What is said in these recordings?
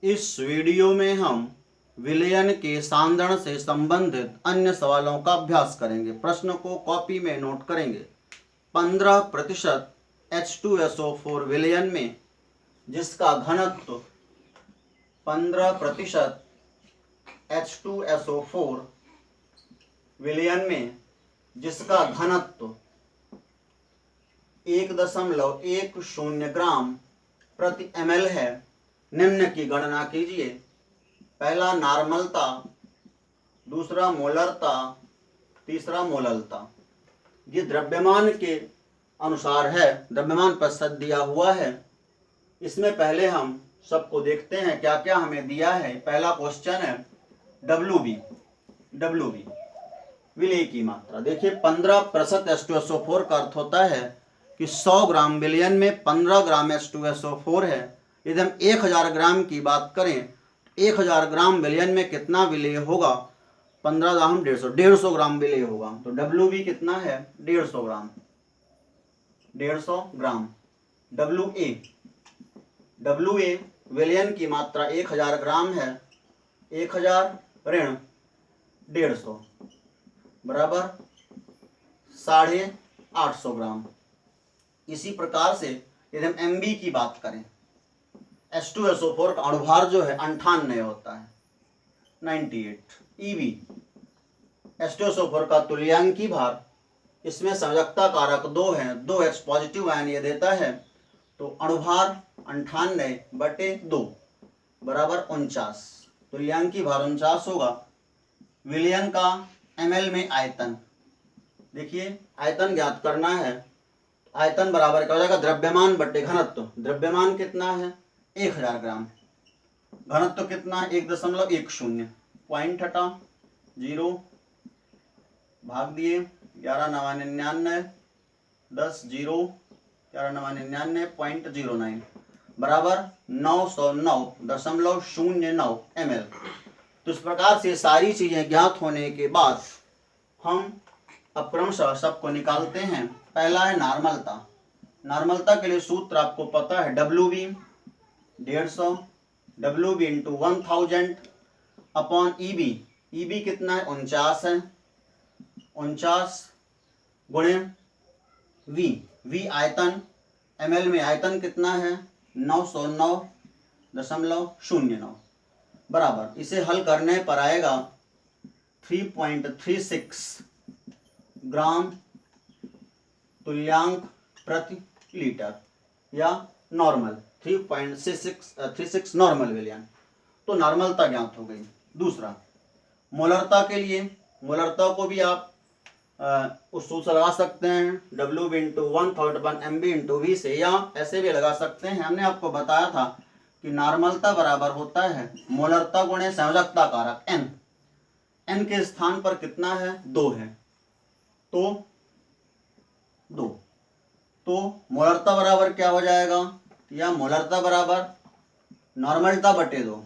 इस वीडियो में हम विलयन के सांद्रण से संबंधित अन्य सवालों का अभ्यास करेंगे। प्रश्न को कॉपी में नोट करेंगे। 15% H2SO4 विलयन में जिसका घनत्व 15% H2SO4 विलयन में जिसका घनत्व 1.10 ग्राम प्रति ml है, निम्न की गणना कीजिए। पहला नॉर्मलता, दूसरा मोलरता, तीसरा मोललता। ये द्रव्यमान के अनुसार है, द्रव्यमान प्रतिशत दिया हुआ है। इसमें पहले हम सबको देखते हैं क्या क्या हमें दिया है। पहला क्वेश्चन है WB विलय की मात्रा। देखिए 15% H2SO4 का अर्थ होता है कि 100 ग्राम विलयन में 15 ग्राम H2SO4 है। यदि हम 1000 ग्राम की बात करें, 1000 ग्राम विलयन में कितना विलय होगा? 15 ग्राम 150 ग्राम विलय होगा। तो WB कितना है? 150 ग्राम। 150 ग्राम। WA विलयन की मात्रा 1000 ग्राम है। 1000 ऋण 150 बराबर 850 ग्राम। इसी प्रकार से यदि हम MB की बात करें, H2SO4 का अणुभार जो है 98 होता है, 98। EB H2SO4 का तुल्यांकी भार, इसमें संयोजकता कारक 2 है, 2H पॉजिटिव आयन ये देता है। तो अणुभार 98/2 बराबर 49। तुल्यांकी भार 49 होगा। विलयन का ml में आयतन, देखिए आयतन ज्ञात करना है। आयतन बराबर क्या हो जाएगा? द्रव्यमान बटे घनत्व। द्रव्यमान कितना है? 1000 ग्राम। घनत्व कितना है? 1.10। पॉइंट हटा 0 भाग दिए 11×999 10 0 11×999.09 बराबर 909.09 ml। तो इस प्रकार से सारी चीजें ज्ञात होने के बाद हम क्रमशः सबको निकालते हैं। पहला है नॉर्मलता। नॉर्मलता के लिए सूत्र आपको पता है, WB 150, WB into 1000 upon EB कितना है? 49 है। 49 गुणे V आयतन, ml में आयतन कितना है? 909.09 बराबर, इसे हल करने पर आएगा 3.36 ग्राम तुल्यांक प्रति लीटर, या नॉर्मल 3.36 नॉर्मल विलयन। तो नॉर्मलता ज्ञात हो गई। दूसरा मोलरता के लिए, मोलरता को भी आप उस सूत्र लगा सकते हैं, WB into 1000/MB into V से, या ऐसे भी लगा सकते हैं। हमने आपको बताया था कि नॉर्मलता बराबर होता है मोलरता गुणे संयोजकता कारक n के स्थान पर कितना है? 2 है, तो 2। तो मोलरता बराबर क्या हो जाएगा? या मोलरता बराबर नॉर्मलता बटे 2।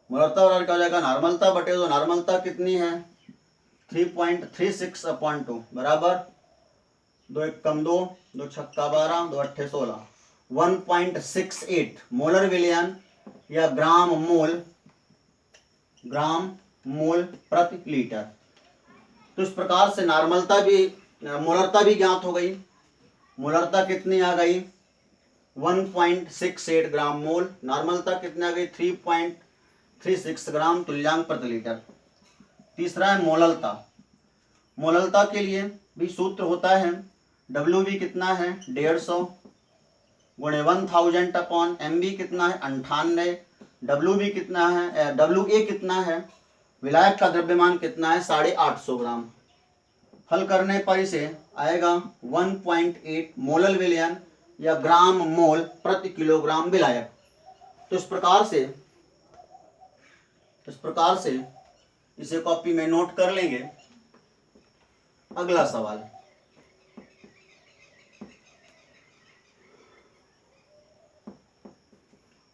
मोलरता बराबर क्या हो जाएगा? नॉर्मलता बटे 2। नॉर्मलता कितनी है? 3.36/2 बराबर 2 1 कम 2, 2 छक्का 12, 2 अट्ठे 16, 1.68 मोलर विलयन या ग्राम मोल प्रति लीटर। तो इस प्रकार से मोलरता भी ज्ञात हो गई। मोलरता कितनी आ गई? 1.68 ग्राम मोल। नॉर्मलता कितनी आ गई? 3.36 ग्राम तुल्यांक प्रति लीटर। तीसरा है मोललता। मोललता के लिए भी सूत्र होता है, WB कितना है? 150 गुणे 1000/MB कितना है? 98। WB कितना है? WA कितना है? विलायक का द्रव्यमान कितना है? 850 ग्राम। हल करने पर इसे आएगा 1.8 मोलल विलयन या ग्राम मोल प्रति किलोग्राम विलायक। तो इस प्रकार से इसे कॉपी में नोट कर लेंगे। अगला सवाल,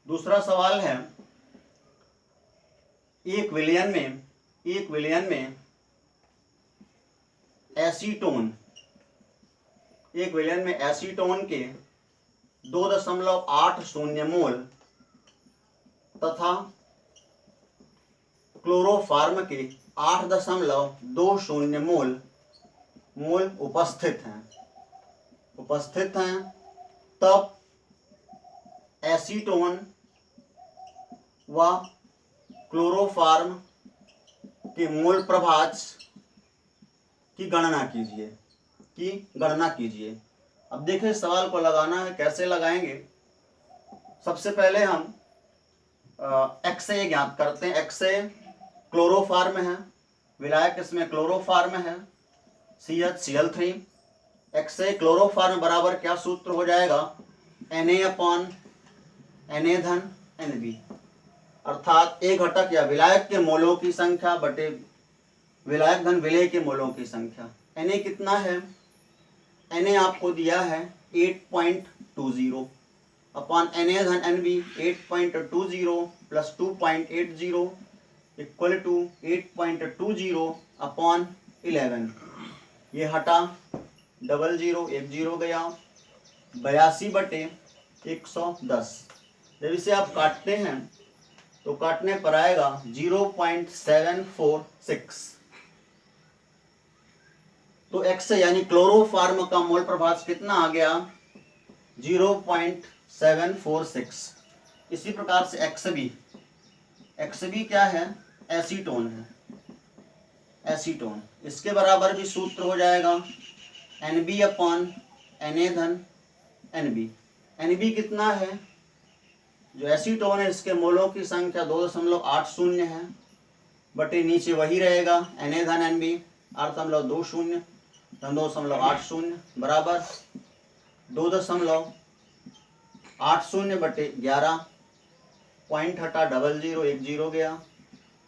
दूसरा सवाल है, एक विलयन में एसीटोन के 2.80 मोल तथा क्लोरोफार्म के 8.20 मोल उपस्थित हैं तब एसीटोन व क्लोरोफार्म के मोल प्रभाज की गणना कीजिए। अब देखिए सवाल को लगाना है, कैसे लगाएंगे। सबसे पहले हम XA ज्ञात करते हैं। XA क्लोरोफार्म है, विलायक इसमें क्लोरोफार्म है, CH Cl3। XA क्लोरोफार्म बराबर क्या सूत्र हो जाएगा, Na/Na-NB, अर्थात एक घटक या विलायक के मोलों की संख्या बटे विलायक धन विलेय के मोलों की संख्या। Na कितना है, Na आपको दिया है 8.20 अपॉन Na धन NB 8.20 plus 2.80 equal to 8.20 upon 11। ये हटा 00 एक 0 गया 82/110। जब इसे आप काटते हैं तो काटने पर आएगा 0.746। तो एक्स यानी क्लोरोफार्म का मोल प्रभाज कितना आ गया, 0.746। इसी प्रकार से एक्सबी क्या है, एसीटोन है, एसीटोन। इसके बराबर भी सूत्र हो जाएगा NB अपॉन Na धन NB। NB कितना है, जो एसीटोन है इसके मोलों की संख्या 2.80 है बटे नीचे वही रहेगा Na धन NB 8.20 2.80 बराबर 2.80 बटे 11 पॉइंट हटा 00 एक 0 गया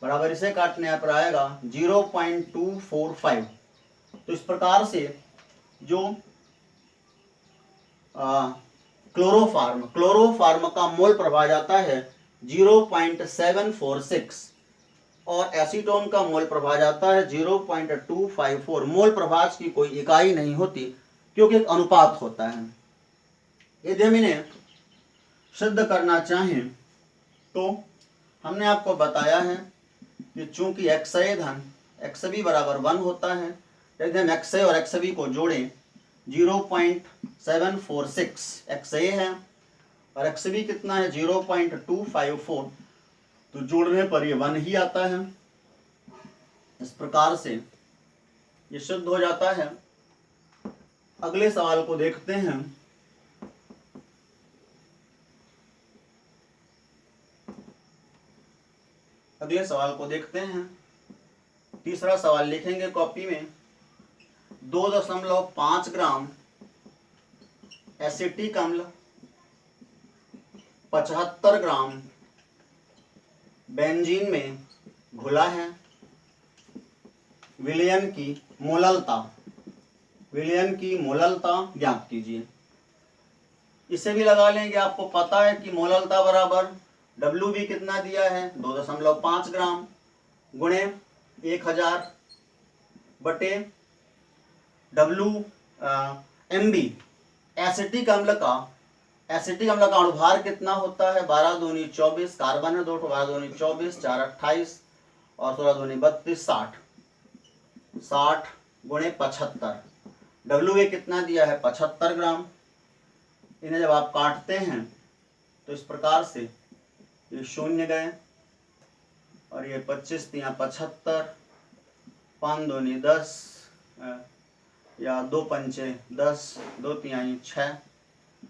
बराबर इसे काटने पर आएगा 0.245। तो इस प्रकार से जो क्लोरोफार्म का मोल प्रभाज आता है 0.746 और एसीटोन का मोल प्रभाज आता है 0.254। मोल प्रभाज की कोई इकाई नहीं होती क्योंकि एक अनुपात होता है। यदि हम इन्हें सिद्ध करना चाहें तो हमने आपको बताया है कि चूंकि XA धन XB बराबर 1 होता है, यदि हम XA और XB को जोड़ें 0.746 XA है और XB कितना है 0.254, तो जोड़ने पर ये 1 ही आता है। इस प्रकार से ये सिद्ध हो जाता है। अगले सवाल को देखते हैं। तीसरा सवाल लिखेंगे कॉपी में। 2.5 ग्राम एसिटिक अम्ल 75 ग्राम बेंजीन में घुला है। विलयन की मोललता ज्ञात कीजिए। इसे भी लगा लेंगे, आपको पता है कि मोललता बराबर WB कितना दिया है 2.5 ग्राम गुणे 1000 बटे MB। एसिटिक अम्ल का अणुभार कितना होता है 12 दूनी 24, कार्बन है 2 12 दूनी 24, 4 28 और 16 दूनी 32, 60 गुणे 75। WA कितना दिया है 75 ग्राम। इन्हें जब आप काटते हैं तो इस प्रकार से ये 0 गए और ये 25 तिया 75, 5 दूनी 10 या 2 पंचे 10, 2 तिहाई 6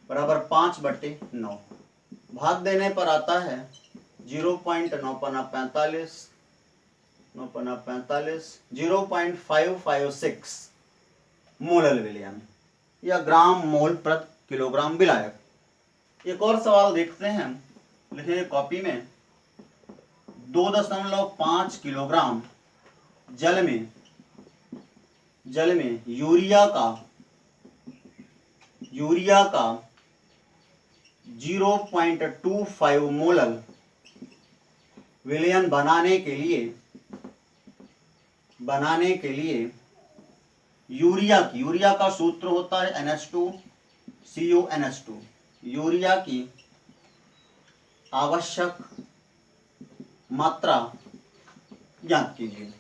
बराबर 5/9। भाग देने पर आता है 0.945 0.556 मोलल विलयन या ग्राम मोल प्रति किलोग्राम विलायक। एक और सवाल देखते हैं, लिखिए कॉपी में। 2.5 किलोग्राम जल में यूरिया का 0.25 मोलल विलयन बनाने के लिए यूरिया का सूत्र होता है NH2CuNH2। यूरिया की आवश्यक मात्रा ज्ञात कीजिए।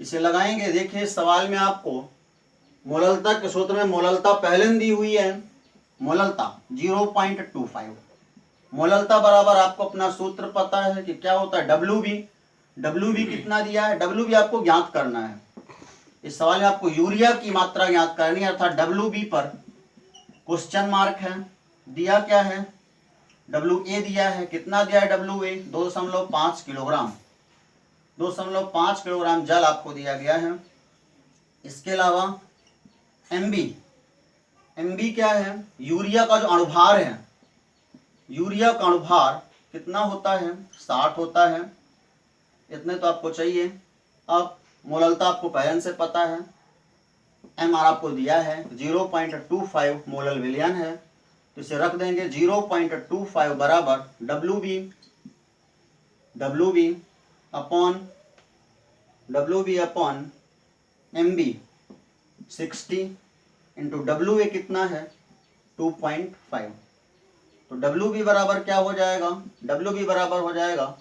इसे लगाएंगे। देखिए सवाल में आपको मोललता के सूत्र में मोललता पहले दी हुई है, मोललता 0.25। मोललता बराबर आपको अपना सूत्र पता है कि क्या होता है, WB। WB कितना दिया है, WB आपको ज्ञात करना है। इस सवाल में आपको यूरिया की मात्रा ज्ञात करनी है, अर्थात WB पर क्वेश्चन मार्क है। दिया क्या है, WA दिया है। कितना दिया है WA, 2.5 किलोग्राम। 2.5 किलोग्राम जल आपको दिया गया है। इसके अलावा MB क्या है, यूरिया का जो अणुभार है, यूरिया का अणुभार कितना होता है, 60 होता है। इतने तो आपको चाहिए। अब मोललता आपको पहले से पता है, MR आपको दिया है 0.25 मोलल विलयन है, तो इसे रख देंगे 0.25 बराबर WB upon MB 60 into WA कितना है 2.5। तो WB बराबर क्या हो जाएगा, WB बराबर हो जाएगा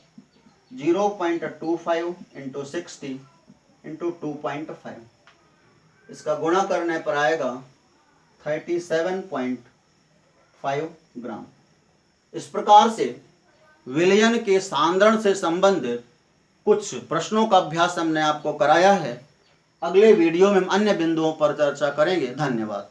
0.25 इंटू 60 इंटू 2.5। इसका गुणा करने पर आएगा 37.5 ग्राम। इस प्रकार से विलयन के सांद्रण से संबंधित कुछ प्रश्नों का अभ्यास हमने आपको कराया है। अगले वीडियो में हम अन्य बिंदुओं पर चर्चा करेंगे। धन्यवाद।